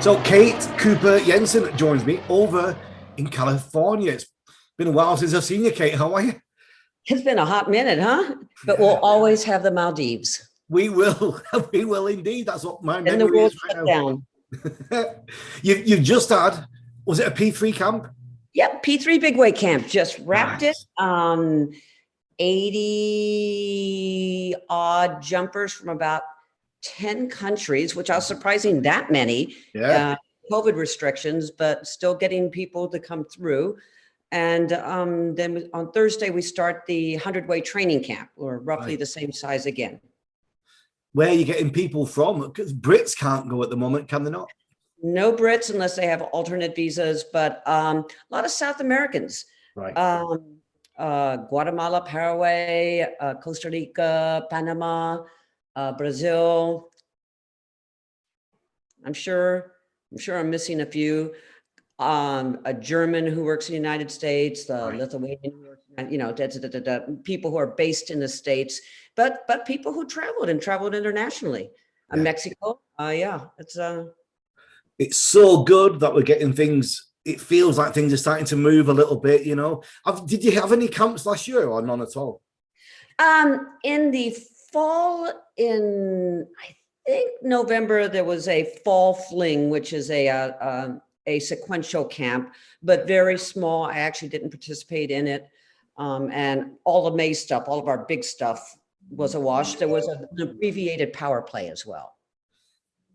So Kate Cooper-Jensen joins me over in California. It's been a while since I've seen you, Kate. How are you? It's been a hot minute, huh? But we'll Yeah, always have the Maldives. we will. We will indeed. That's what my Then the memory world is shut right down. now. You've just had, was it a P3 camp? Yep, P3 Big Way Camp just wrapped it. Nice. 80 odd jumpers from about 10 countries, which I was surprising that many. Yeah. COVID restrictions, but still getting people to come through. And then on Thursday, we start the 100-way training camp. We're roughly Right. the same size again. Where are you getting people from? Because Brits can't go at the moment, can they not? No Brits unless they have alternate visas, but a lot of South Americans. Right. Guatemala, Paraguay, Costa Rica, Panama, Brazil. I'm sure I'm missing a few. A German who works in the United States, the Right. Lithuanian, people who are based in the States, but people who traveled internationally. Yeah. Mexico, yeah, It's so good that we're getting things. It feels like things are starting to move a little bit, you know. Did you have any camps last year or none at all? In the fall, in I think November, there was a fall fling, which is a sequential camp, but very small. I actually didn't participate in it. And all the May stuff, all of our big stuff was a wash. There was an abbreviated power play as well.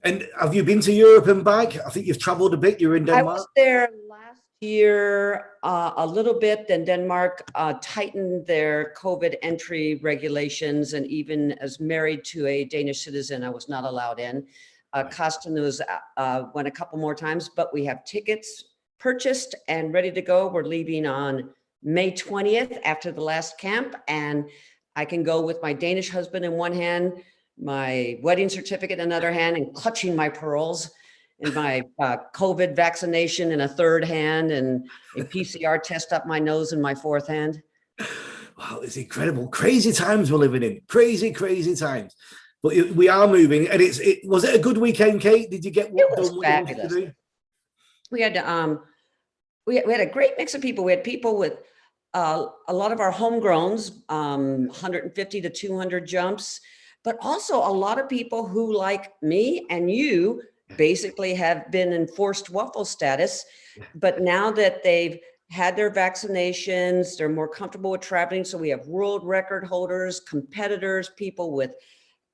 And have you been to Europe and back? I think you've traveled a bit. You're in Denmark. I was there last year a little bit. Then Denmark tightened their COVID entry regulations, and even as married to a Danish citizen, I was not allowed in. Costanews went a couple more times, but we have tickets purchased and ready to go. We're leaving on May 20th after the last camp, and I can go with my Danish husband in one hand, my wedding certificate in another hand, and clutching my pearls, and my COVID vaccination in a third hand, and a PCR test up my nose in my fourth hand. Wow, it's incredible. Crazy times we're living in. Crazy, crazy times. But we are moving, and was it a good weekend, Kate? Did you get what done what you wanted to do? We had we had a great mix of people. We had people with a lot of our homegrowns, 150 to 200 jumps, but also a lot of people who, like me and you, basically have been in forced waffle status. But now that they've had their vaccinations, they're more comfortable with traveling. So we have world record holders, competitors, people with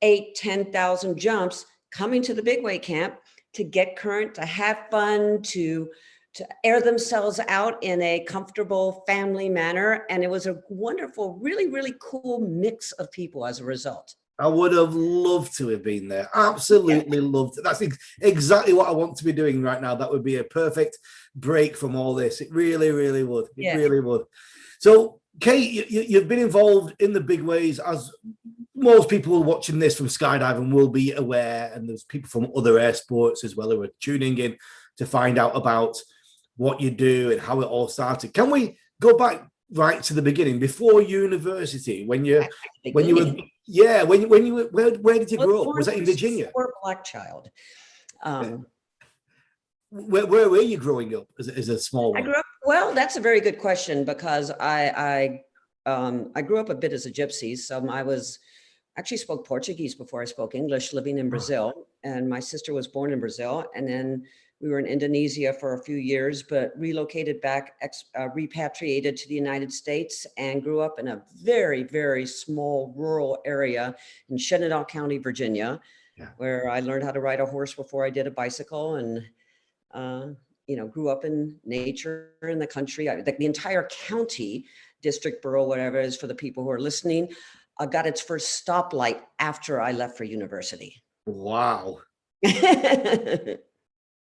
8,000-10,000 jumps coming to the Big Way Camp to get current, to have fun, to air themselves out in a comfortable family manner. And it was a wonderful, really, really cool mix of people as a result. I would have loved to have been there. Absolutely loved it. That's exactly what I want to be doing right now. That would be a perfect break from all this. It really, really would. It really would. So, Kate, you've been involved in the big ways, as most people watching this from skydiving will be aware, and there's people from other air sports as well who are tuning in to find out about what you do and how it all started. Can we go back right to the beginning, before university, when you were where did you grow up? Was that in Virginia? Poor black child. Where were you growing up as a small one? I grew up, well, that's a very good question, because I grew up a bit as a gypsy. So I actually spoke Portuguese before I spoke English, living in Brazil. And my sister was born in Brazil. And then we were in Indonesia for a few years, but relocated back, repatriated to the United States, and grew up in a very, very small rural area in Shenandoah County, Virginia, where I learned how to ride a horse before I did a bicycle, and grew up in nature, in the country. The entire county, district, borough, whatever it is for the people who are listening, got its first stoplight after I left for university. Wow.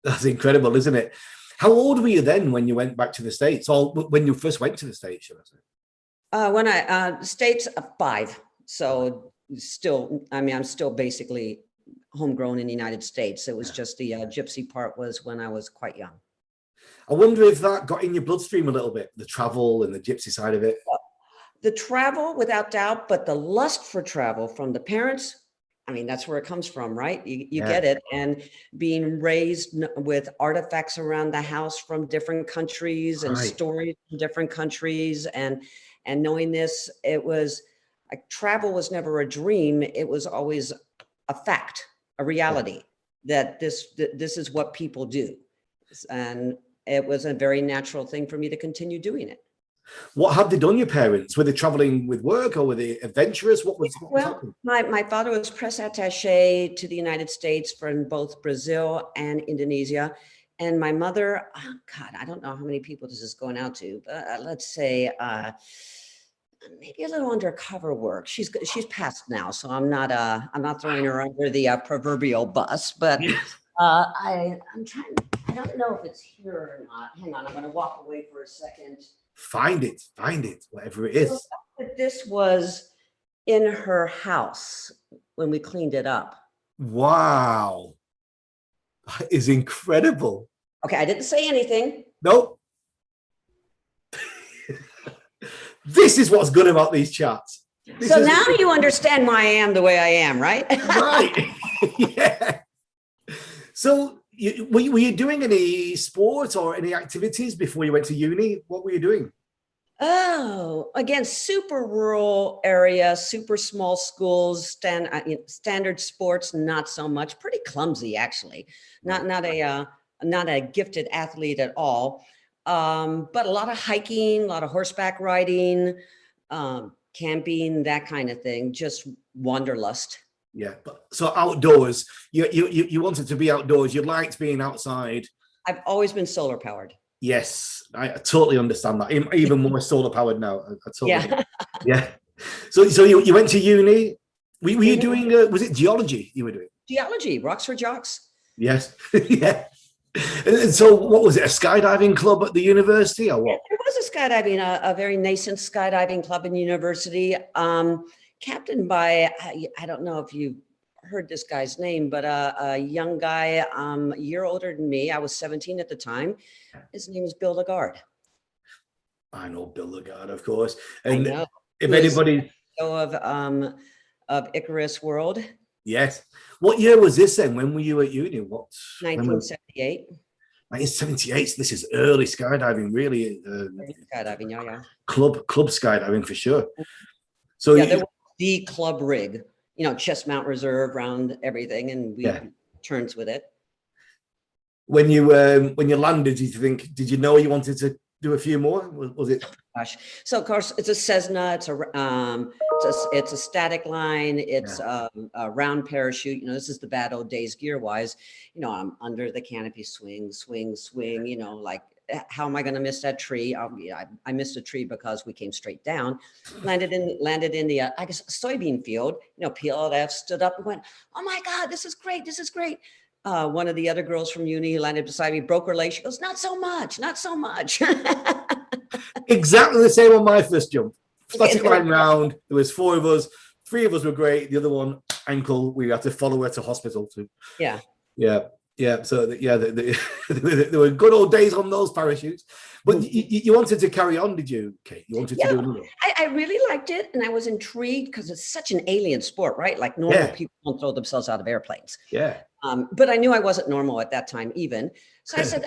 That's incredible, isn't it? How old were you then when you went back to the States, or when you first went to the States, should I say? When I States, 5. So still, I'm still basically homegrown in the United States. It was just the gypsy part was when I was quite young. I wonder if that got in your bloodstream a little bit, the travel and the gypsy side of it. The travel, without doubt, but the lust for travel from the parents I mean, that's where it comes from, right? You get it. And being raised with artifacts around the house from different countries and stories from different countries, and knowing this, it was like travel was never a dream. It was always a fact, a reality that this is what people do. And it was a very natural thing for me to continue doing it. What had they done, your parents? Were they traveling with work, or were they adventurous? What was happening? My father was press attaché to the United States from both Brazil and Indonesia. And my mother, oh God, I don't know how many people this is going out to, but let's say maybe a little undercover work. She's passed now, so I'm not throwing her under the proverbial bus, but I'm trying, I don't know if it's here or not. Hang on, I'm going to walk away for a second. Find it, whatever it is. This was in her house when we cleaned it up. Wow. That is incredible. Okay, I didn't say anything. Nope. This is what's good about these chats. So now you understand why I am the way I am, right? Right. Yeah. So were you doing any sports or any activities before you went to uni? What were you doing? Oh, again, super rural area, super small schools, standard sports, not so much. Pretty clumsy, actually. Not a gifted athlete at all. But a lot of hiking, a lot of horseback riding, camping, that kind of thing. Just wanderlust. Yeah, but so outdoors, you wanted to be outdoors. You liked being outside. I've always been solar powered. Yes, I totally understand that. Even more solar powered now. I totally yeah. So you went to uni. Were you doing? Was it geology you were doing? Geology, rocks for jocks. Yes. Yeah. And so what was it? A skydiving club at the university, or what? There was a skydiving, a very nascent skydiving club in university. Captained by, I don't know if you heard this guy's name, but a young guy, a year older than me. I was 17 at the time. His name is Bill Lagarde. I know Bill Lagarde, of course. And I know. If anybody of Icarus World. Yes. What year was this then? When were you at uni? 1978. 1978. So this is early skydiving, really. Skydiving, yeah. Club skydiving for sure. So yeah, there was the club rig, chest mount reserve, round everything, and we turns with it. When you landed, did you know you wanted to do a few more? Was it? Gosh. So of course it's a Cessna. It's a static line. It's a round parachute. This is the bad old days gear wise. I'm under the canopy, swing. Like, how am I going to miss that tree? I missed a tree because we came straight down. Landed in the I guess soybean field. PLF stood up and went, "Oh my God, this is great! This is great." One of the other girls from uni who landed beside me broke her leg. She goes, "Not so much, not so much." Exactly the same on my first jump. Static line round. There was 4 of us. 3 of us were great. The other one, ankle. We had to follow her to hospital too. Yeah. So there were good old days on those parachutes. But you wanted to carry on, did you, Kate? You wanted to do another? I really liked it, and I was intrigued because it's such an alien sport, right? Like normal people don't throw themselves out of airplanes. Yeah. But I knew I wasn't normal at that time even. So I said,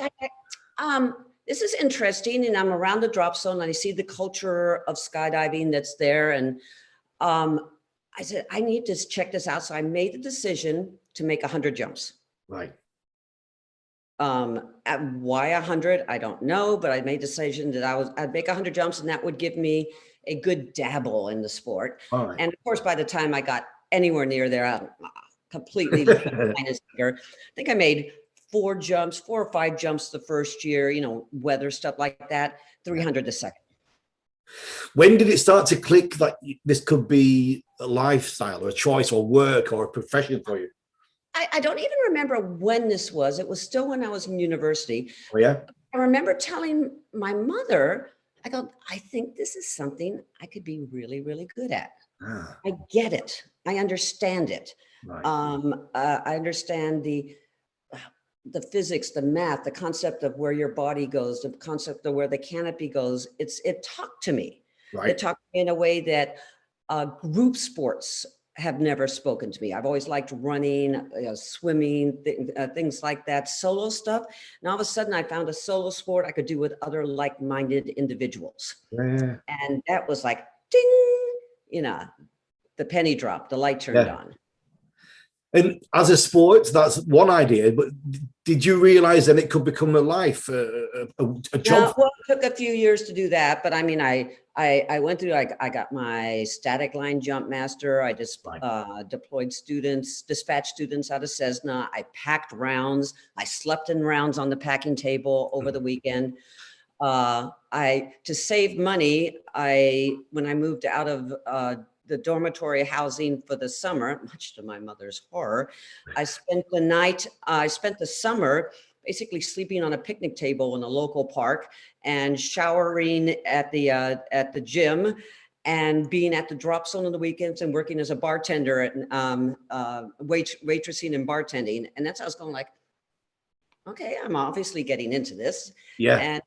this is interesting. And I'm around the drop zone and I see the culture of skydiving that's there. And I said, I need to check this out. So I made the decision to make 100 jumps. Right. Why 100? I don't know, but I made a decision that I'd make 100 jumps and that would give me a good dabble in the sport. Right. And of course, by the time I got anywhere near there, I'm completely minus bigger. I think I made 4 or 5 jumps the first year, weather stuff like that, 300 the second. When did it start to click that this could be a lifestyle or a choice or work or a profession for you? I don't even remember when this was. It was still when I was in university. Oh, yeah? I remember telling my mother, I go, I think this is something I could be really, really good at. I get it. I understand it. Right. I understand the physics, the math, the concept of where your body goes, the concept of where the canopy goes. It talked to me. Right. It talked to me in a way that group sports have never spoken to me. I've always liked running, swimming, things like that, solo stuff. And all of a sudden I found a solo sport I could do with other like-minded individuals. Yeah. And that was like, ding, you know, the penny dropped, the light turned on. And as a sport, that's one idea, but did you realize that it could become a life, a job? Well, it took a few years to do that, but I mean, I went through, I got my static line jump master. I just deployed students, dispatched students out of Cessna. I packed rounds. I slept in rounds on the packing table over the weekend. To save money, when I moved out of the dormitory housing for the summer, much to my mother's horror, I spent the summer basically sleeping on a picnic table in a local park and showering at the gym and being at the drop zone on the weekends and working as a bartender at waitressing and bartending. And that's how I was going like, okay, I'm obviously getting into this. Yeah. And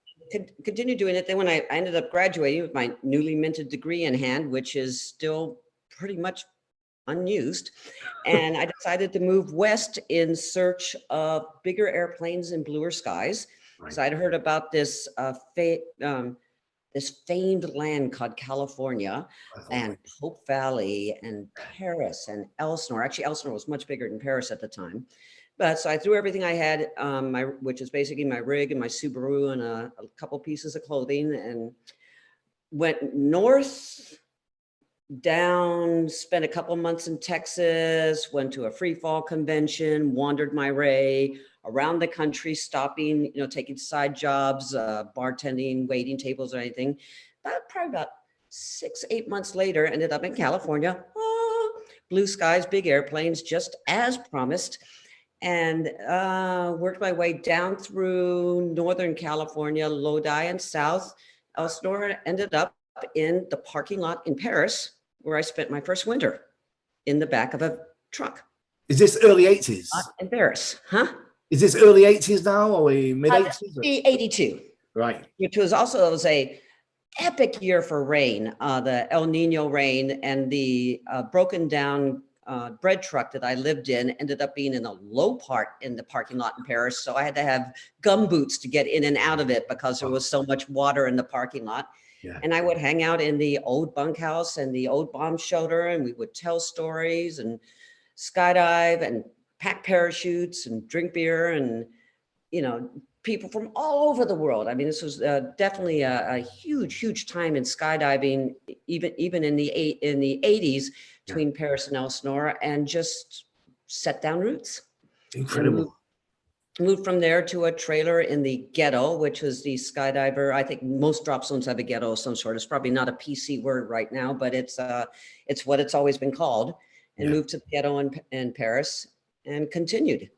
continue doing it. Then when I ended up graduating with my newly minted degree in hand, which is still pretty much unused, and I decided to move west in search of bigger airplanes and bluer skies. So I'd heard about this this famed land called California and Pope Valley and Paris and Elsinore. Actually, Elsinore was much bigger than Paris at the time. But so I threw everything I had, which is basically my rig and my Subaru and a couple pieces of clothing, and went north, down, spent a couple months in Texas, went to a free fall convention, wandered my way around the country, stopping, taking side jobs, bartending, waiting tables or anything. But probably about 6-8 months later, ended up in California. Blue skies, big airplanes, just as promised. And worked my way down through Northern California, Lodi and South Elsinore, ended up in the parking lot in Paris, where I spent my first winter in the back of a truck. Is this early 80s? In Paris, huh? Is this early 80s now or mid 80s? 82. Right. Which was also, it was a epic year for rain, the El Nino rain, and the broken down bread truck that I lived in ended up being in a low part in the parking lot in Paris. So I had to have gum boots to get in and out of it because there was so much water in the parking lot. Yeah. And I would hang out in the old bunkhouse and the old bomb shelter, and we would tell stories and skydive and pack parachutes and drink beer and, people from all over the world. I mean, this was definitely a huge, huge time in skydiving, even in the 80s between Paris and Elsinore, and just set down roots. Incredible. Moved from there to a trailer in the ghetto, which was the skydiver. I think most drop zones have a ghetto of some sort. It's probably not a PC word right now, but it's what it's always been called. And moved to the ghetto in Paris and continued.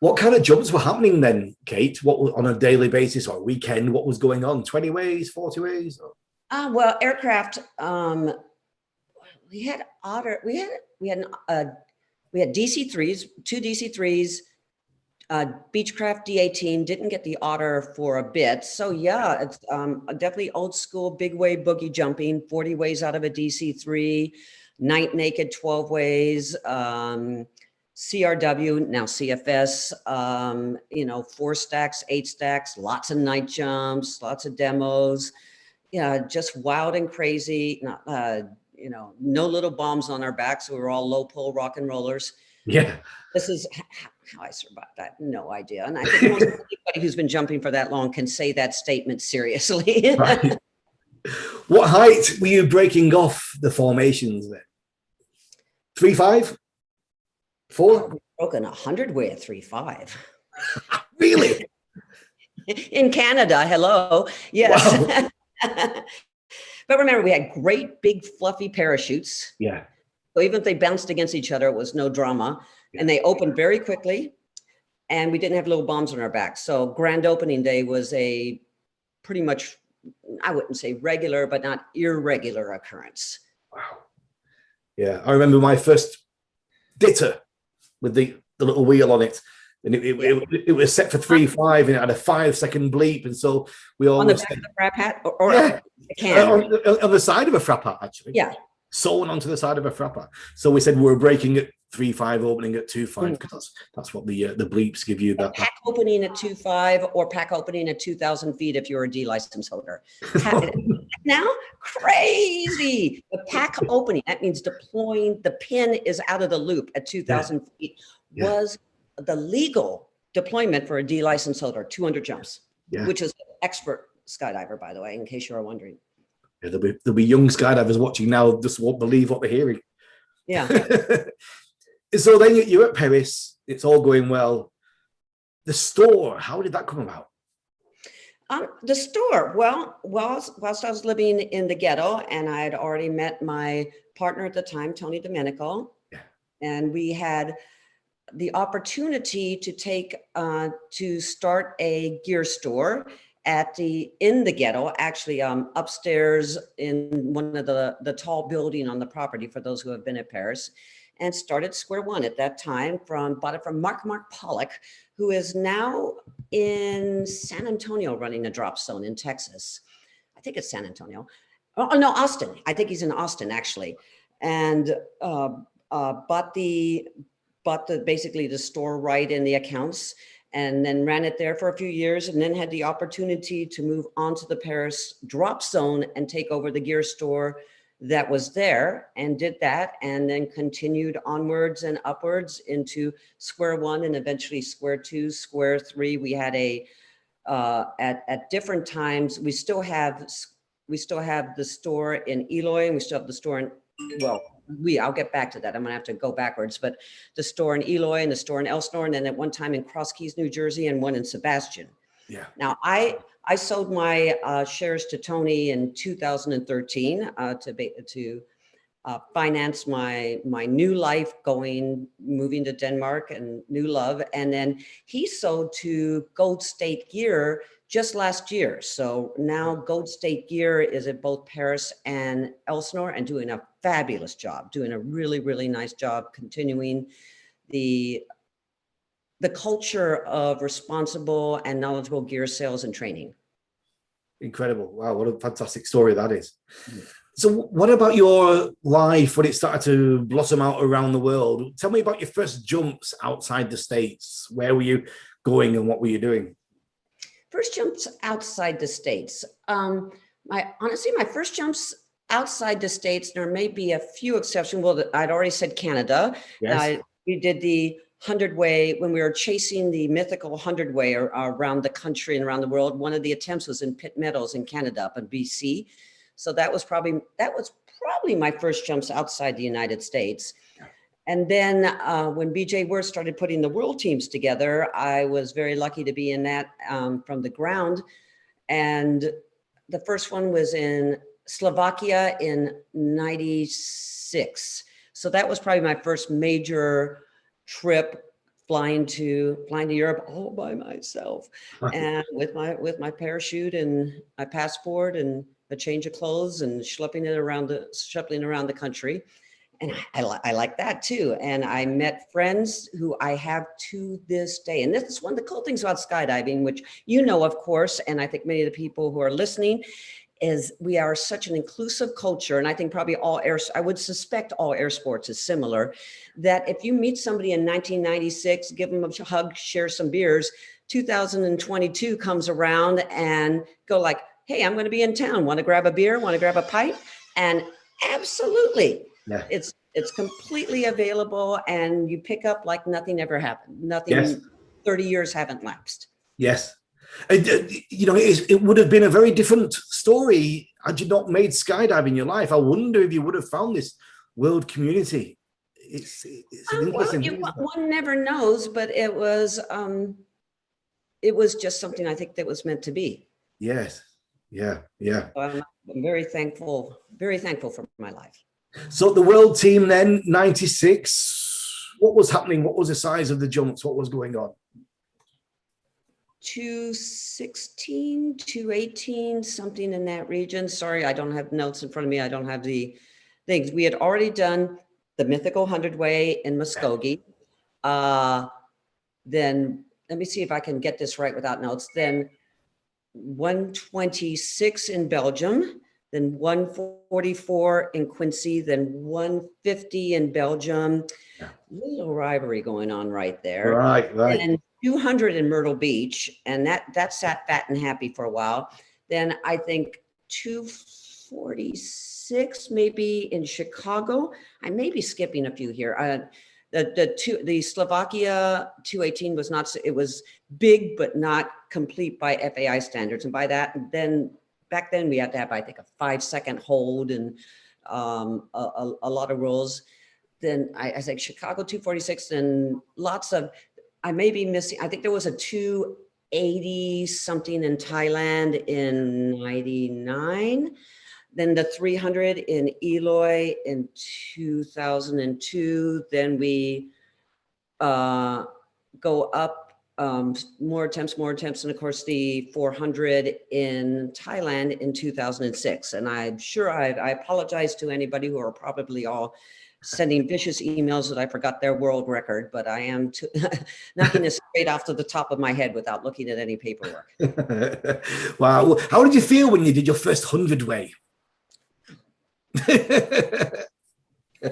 What kind of jumps were happening then, Kate? What on a daily basis or a weekend? What was going on? 20 ways, 40 ways? Well, aircraft. We had DC-3s, 2 DC-3s. Beechcraft D-18, didn't get the Otter for a bit. So yeah, it's definitely old school big wave boogie jumping, 40 ways out of a DC-3, night naked 12 ways, CRW, now CFS, 4 stacks, 8 stacks, lots of night jumps, lots of demos. Yeah, just wild and crazy. No little bombs on our backs. We were all low pull rock and rollers. Yeah. This is how I survived that. No idea. And I think most anybody who's been jumping for that long can say that statement seriously. Right. What height were you breaking off the formations then? 3.5? 4? We've broken 100 way at 3.5. Really? In Canada, hello. Yes. Wow. But remember, we had great big fluffy parachutes. Yeah. So even if they bounced against each other, it was no drama. Yeah. And they opened very quickly. And we didn't have little bombs on our backs. So grand opening day was a pretty much, I wouldn't say regular, but not irregular occurrence. Wow. Yeah. I remember my first Ditter with the little wheel on it. And it was set for 3.5 and it had a 5-second bleep. And so we all on the back of the frap hat or a can. On the side of a frap hat, actually. Yeah. sewn onto the side of a frapper. So we said we were breaking at 3.5, opening at 2.5, because that's what the bleeps give you. That pack opening at 2.5 or pack opening at 2,000 feet if you're a D license holder. Now, crazy. The pack opening, that means deploying, the pin is out of the loop at 2,000 feet, was the legal deployment for a D license holder, 200 jumps, which is an expert skydiver, by the way, in case you're wondering. Yeah, there'll be young skydivers watching now, just won't believe what they're hearing. Yeah. So then you're at Paris, it's all going well. The store, how did that come about? The store, well, whilst I was living in the ghetto, and I had already met my partner at the time, Tony Domenico, and we had the opportunity to to start a gear store in the ghetto, actually upstairs in one of the tall building on the property, for those who have been at Paris, and started square one at that time. Bought it from Mark Pollock, who is now in San Antonio running a drop zone in Texas. I think it's San Antonio. Oh no, Austin. I think he's in Austin actually. And bought basically the store right in the accounts, and then ran it there for a few years, and then had the opportunity to move on to the Paris drop zone and take over the gear store that was there, and did that, and then continued onwards and upwards into square one, and eventually square two, square three. We had at different times, we still have the store in Eloy, and we still have the store in, I'll get back to that. I'm gonna have to go backwards, but the store in Eloy and the store in Elsinore, and then at one time in Cross Keys, New Jersey, and one in Sebastian. Yeah. Now I sold my shares to Tony in 2013 to finance my new life, moving to Denmark and new love, and then he sold to Gold State Gear just last year. So now Gold State Gear is at both Paris and Elsinore, and doing a fabulous job, doing a really, really nice job, continuing the culture of responsible and knowledgeable gear sales and training. Incredible. Wow, what a fantastic story that is. So what about your life when it started to blossom out around the world? Tell me about your first jumps outside the States. Where were you going and what were you doing? First jumps outside the States. Honestly, my first jumps outside the States, there may be a few exceptions. Well, I'd already said Canada. Yes. We did the 100-way when we were chasing the mythical 100-way around the country and around the world. One of the attempts was in Pitt Meadows in Canada, up in BC. So that was probably my first jumps outside the United States. And then when BJ Worth started putting the world teams together, I was very lucky to be in that from the ground. And the first one was in Slovakia in '96. So that was probably my first major trip, flying to Europe all by myself, and with my parachute and my passport and a change of clothes, and schlepping around the country. And I like that too. And I met friends who I have to this day. And this is one of the cool things about skydiving, which you know, of course, and I think many of the people who are listening, is we are such an inclusive culture. And I think probably I would suspect all air sports is similar, that if you meet somebody in 1996, give them a hug, share some beers, 2022 comes around and go like, hey, I'm going to be in town. Want to grab a beer? Want to grab a pipe? And absolutely. Yeah. It's completely available, and you pick up like nothing ever happened. Nothing, yes. 30 years haven't lapsed. Yes. You know, it would have been a very different story had you not made skydiving your life. I wonder if you would have found this world community. It's an interesting thing, one never knows, but it was just something I think that was meant to be. Yes. Yeah. Yeah. So I'm very thankful for my life. So the world team then, 96, what was happening? What was the size of the jumps? What was going on? 216, 218, something in that region. Sorry, I don't have notes in front of me. I don't have the things. We had already done the mythical 100-way in Muskogee. Then let me see if I can get this right without notes. Then 126 in Belgium. then 144 in Quincy, then 150 in Belgium. Yeah. Little rivalry going on right there. Right. And 200 in Myrtle Beach, and that sat fat and happy for a while. Then I think 246 maybe in Chicago. I may be skipping a few here. The Slovakia 218 was not, it was big but not complete by FAI standards, and by that, then back then we had to have, I think, a 5-second hold and a lot of rules. Then I think Chicago 246 and lots of, I may be missing, I think there was a 280 something in Thailand in 99. Then the 300 in Eloy in 2002. Then we go up, more attempts. And of course the 400 in Thailand in 2006. And I'm sure I apologize to anybody who are probably all sending vicious emails that I forgot their world record, but I am knocking this straight off to the top of my head without looking at any paperwork. Wow. How did you feel when you did your first 100-way?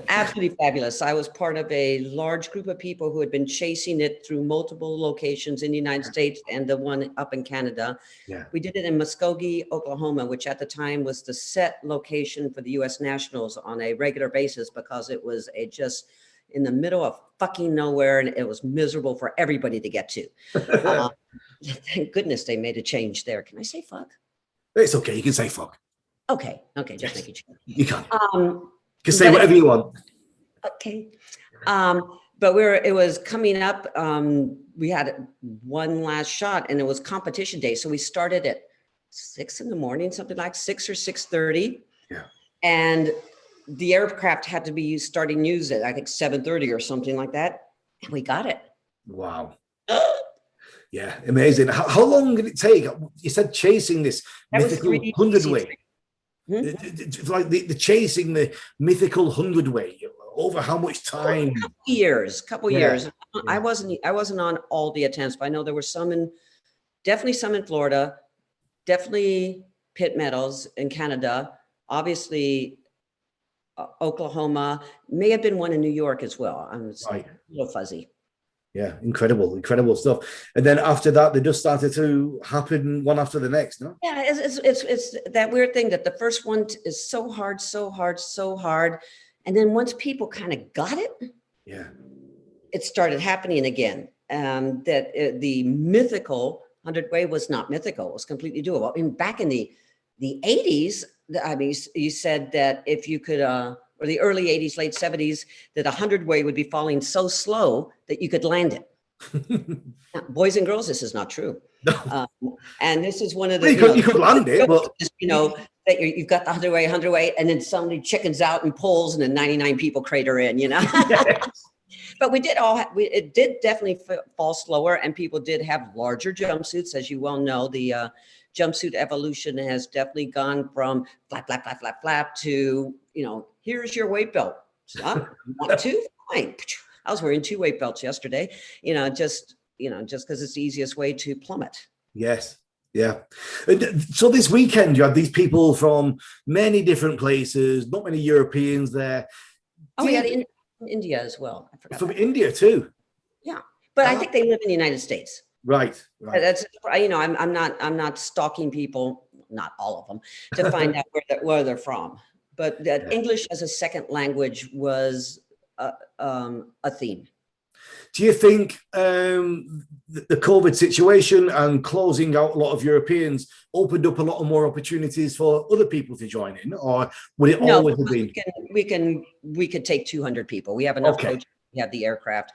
Absolutely fabulous. I was part of a large group of people who had been chasing it through multiple locations in the United States and the one up in Canada. Yeah. We did it in Muskogee, Oklahoma, which at the time was the set location for the U.S. Nationals on a regular basis because it was just in the middle of fucking nowhere and it was miserable for everybody to get to. Thank goodness they made a change there. Can I say fuck? It's okay. You can say fuck. Okay. Just making sure. You can. You can say whatever you want. Okay. But it was coming up. We had one last shot and it was competition day. So we started at 6 in the morning, something like 6 or 6:30. Yeah. And the aircraft had to be starting use at, I think, 7:30 or something like that. And we got it. Wow. Yeah. Amazing. How long did it take? You said chasing this mythical 100-way. Like the chasing the mythical 100-way over how much time? Couple years. I wasn't on all the attempts, but I know there were definitely some in Florida, definitely Pitt medals in Canada, obviously Oklahoma, may have been one in New York as well. I'm a little fuzzy. Yeah, incredible stuff. And then after that, they just started to happen one after the next, no? Yeah, it's that weird thing that the first one is so hard. And then once people kind of got it, yeah, it started happening again. The mythical 100-way was not mythical. It was completely doable. I mean, back in the 80s, I mean, you said that if you could, or the early 80s, late 70s, that 100-way would be falling so slow that you could land it. Now, boys and girls, this is not true. No. And this is one of the, you could land it, but that you've got the 100-way, and then somebody chickens out and pulls, and then 99 people crater in, Yes. But we did it did definitely fall slower, and people did have larger jumpsuits, as you well know. The jumpsuit evolution has definitely gone from flap to, here's your weight belt. Stop. Want to? Fine. I was wearing 2 weight belts yesterday, just because it's the easiest way to plummet. Yes. Yeah. So this weekend, you had these people from many different places, not many Europeans there. Oh, we had India as well. I forgot. From India too. Yeah. But I think they live in the United States. Right. That's, I'm not stalking people, not all of them, to find out where they're from. But that English as a second language was a theme. Do you think the COVID situation and closing out a lot of Europeans opened up a lot of more opportunities for other people to join in, or would it always have been? We could take 200 people. We have enough coaches. We have the aircraft.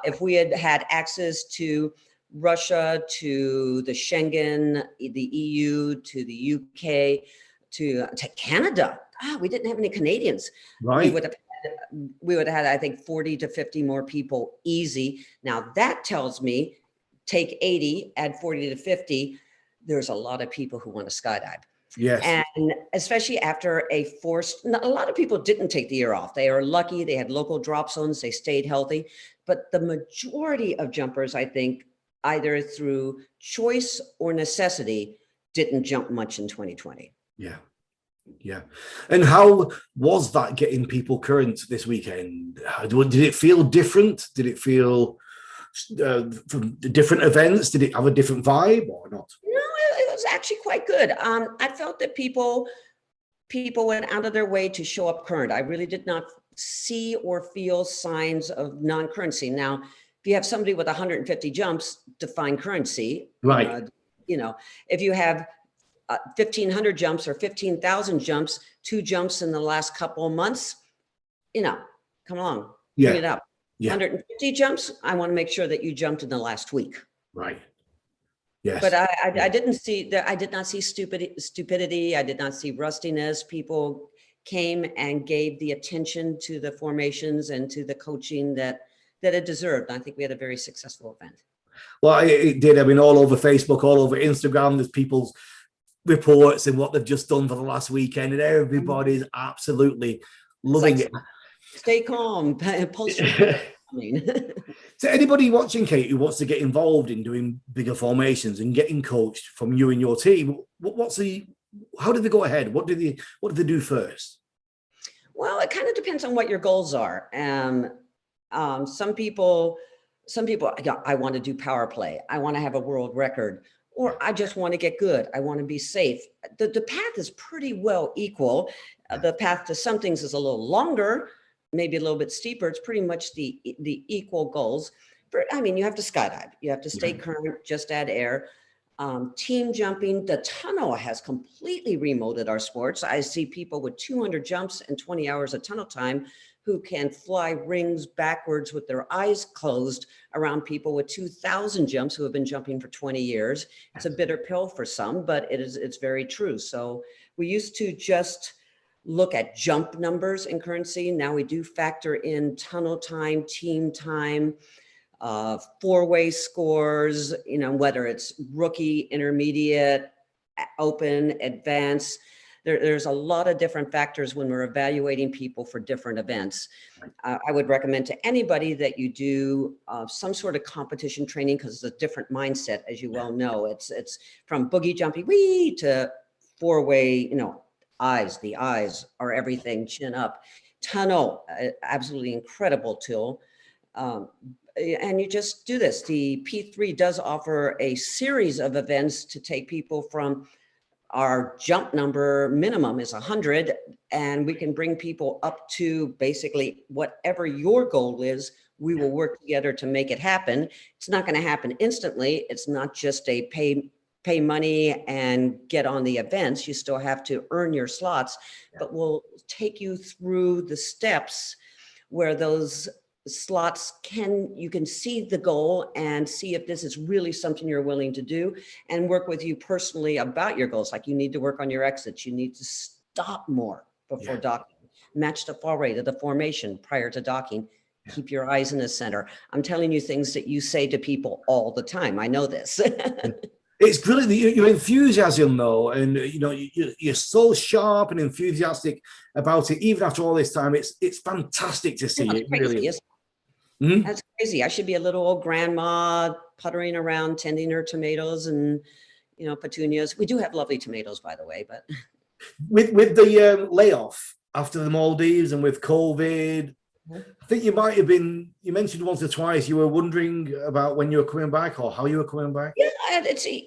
If we had access to Russia, to the Schengen, the EU, to the UK, to Canada, we didn't have any Canadians. Right. We would have had, I think, 40 to 50 more people easy. Now that tells me, take 80, add 40 to 50, there's a lot of people who want to skydive. Yes. And especially after a lot of people didn't take the year off. They are lucky. They had local drop zones. They stayed healthy. But the majority of jumpers, I think, either through choice or necessity, didn't jump much in 2020. Yeah. Yeah. And how was that getting people current this weekend? Did it feel different? Did it feel from different events? Did it have a different vibe or not? No, it was actually quite good. I felt that people went out of their way to show up current. I really did not see or feel signs of non-currency. Now, if you have somebody with 150 jumps, define currency. Right. If you have 1,500 jumps or 15,000 jumps, 2 jumps in the last couple of months, come along, bring it up. 150 jumps, I want to make sure that you jumped in the last week. Right. Yes. But I didn't see that. I did not see stupidity. I did not see rustiness. People came and gave the attention to the formations and to the coaching that it deserved. I think we had a very successful event. Well, it did. I mean, all over Facebook, all over Instagram, there's people's reports and what they've just done for the last weekend, and everybody's absolutely loving it. Stay calm. So anybody watching, Kate, who wants to get involved in doing bigger formations and getting coached from you and your team, how do they go ahead? What do they do first? Well, it kind of depends on what your goals are. Some people, I want to do power play. I want to have a world record, or I just want to get good. I want to be safe. The path is pretty well equal. The path to some things is a little longer, maybe a little bit steeper. It's pretty much the equal goals. You have to skydive. You have to stay current, just add air. Team jumping, the tunnel has completely remolded our sports. I see people with 200 jumps and 20 hours of tunnel time who can fly rings backwards with their eyes closed around people with 2,000 jumps who have been jumping for 20 years. It's a bitter pill for some, but it's very true. So we used to just look at jump numbers in currency. Now we do factor in tunnel time, team time, four-way scores, whether it's rookie, intermediate, open, advanced. There's a lot of different factors when we're evaluating people for different events. I would recommend to anybody that you do some sort of competition training, because it's a different mindset, as you well know. It's from boogie jumping wee to four-way, eyes. The eyes are everything, chin up. Tunnel, absolutely incredible tool. And you just do this. The P3 does offer a series of events to take people from our jump number minimum is 100, and we can bring people up to basically whatever your goal is. We will work together to make it happen. It's not going to happen instantly. It's not just a pay money and get on the events. You still have to earn your slots, but we'll take you through the steps where those slots you can see the goal and see if this is really something you're willing to do, and work with you personally about your goals. Like, you need to work on your exits. You need to stop more before docking, match the fall rate of the formation prior to docking, keep your eyes in the center. I'm telling you things that you say to people all the time. I know this. It's brilliant, your enthusiasm, though, and you're so sharp and enthusiastic about it, even after all this time. It's fantastic to see. It really is. That's crazy. I should be a little old grandma puttering around, tending her tomatoes and petunias. We do have lovely tomatoes, by the way. But with the layoff after the Maldives and with COVID, I think you mentioned once or twice you were wondering about when you were coming back or how you were coming back. Yeah,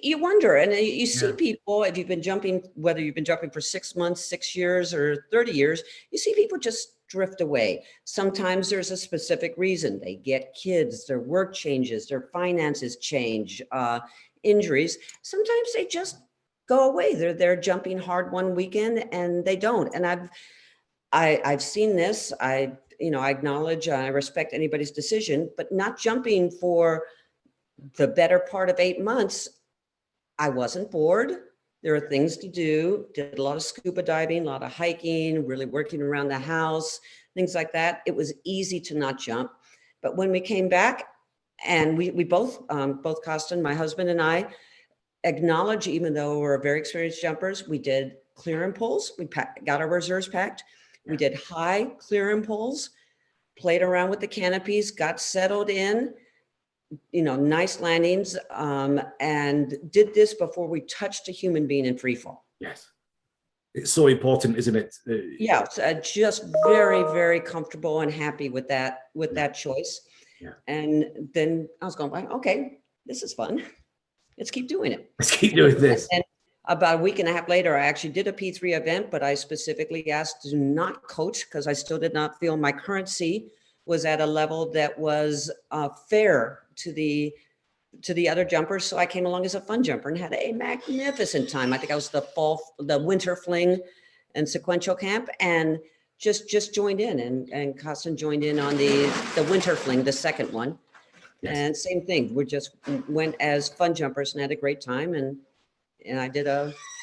you wonder, and you see people, if you've been jumping, whether you've been jumping for 6 months, 6 years, or 30 years, you see people just drift away. Sometimes there's a specific reason. They get kids, their work changes, their finances change, injuries. Sometimes they just go away. They're jumping hard one weekend and they don't. And I've seen this. I acknowledge, I respect anybody's decision, but not jumping for the better part of 8 months. I wasn't bored. There are things to do. Did a lot of scuba diving, a lot of hiking, really working around the house, things like that. It was easy to not jump. But when we came back, and we both Costin, my husband, and I acknowledge, even though we're very experienced jumpers, we did clear and pulls. We got our reserves packed. We did high clear and pulls, played around with the canopies, got settled in, nice landings, and did this before we touched a human being in free fall. Yes. It's so important, isn't it? Yeah, just very, very comfortable and happy with that choice. Yeah. And then I was going, okay, this is fun. Let's keep doing it. Let's keep doing this. And about a week and a half later, I actually did a P3 event, but I specifically asked to not coach because I still did not feel my currency was at a level that was fair to the other jumpers. So I came along as a fun jumper and had a magnificent time. I think I was the winter fling and sequential camp, and just joined in, and Costin joined in on the winter fling, the second one. Yes. And same thing. We just went as fun jumpers and had a great time. And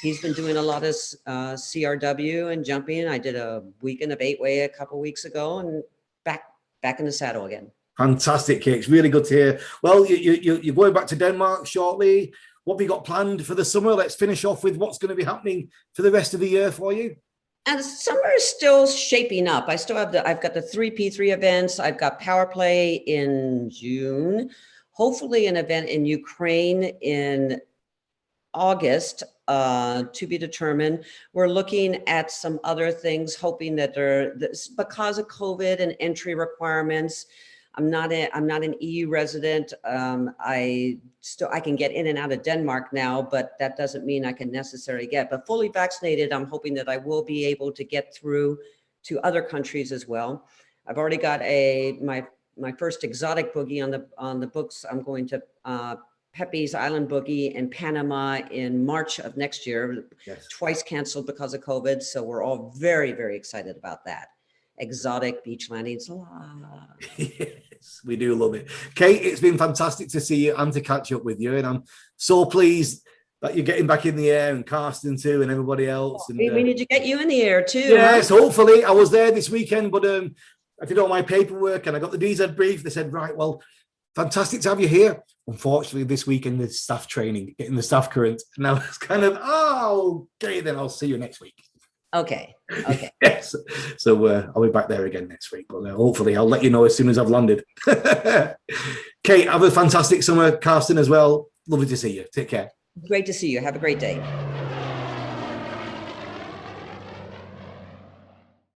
he's been doing a lot of CRW and jumping. I did a weekend of 8-way a couple weeks ago, and back in the saddle again. Fantastic, Kate. It's really good to hear. Well, you're going back to Denmark shortly. What have you got planned for the summer? Let's finish off with what's going to be happening for the rest of the year for you. And the summer is still shaping up. I've got the 3 P3 events. I've got Power Play in June, hopefully an event in Ukraine in August, to be determined. We're looking at some other things, hoping that because of COVID and entry requirements, I'm not an EU resident. I can get in and out of Denmark now, but that doesn't mean I can necessarily get. But fully vaccinated, I'm hoping that I will be able to get through to other countries as well. I've already got my first exotic boogie on the books. I'm going to Pepe's Island Boogie in Panama in March of next year. Yes. Twice canceled because of COVID, so we're all very, very excited about that. Exotic beach landings. Yes, we do love it. Kate, it's been fantastic to see you and to catch up with you, and I'm so pleased that you're getting back in the air, and Karsten too, and everybody else. And, we need to get you in the air too. Yes, hopefully. I was there this weekend, but I did all my paperwork and I got the DZ brief. They said, right, well, fantastic to have you here. Unfortunately, this weekend there's staff training, getting the staff current. Now it's kind of, okay, then I'll see you next week. Okay. Yes. So I'll be back there again next week. But hopefully I'll let you know as soon as I've landed. Kate, have a fantastic summer. Karsten as well. Lovely to see you. Take care. Great to see you. Have a great day.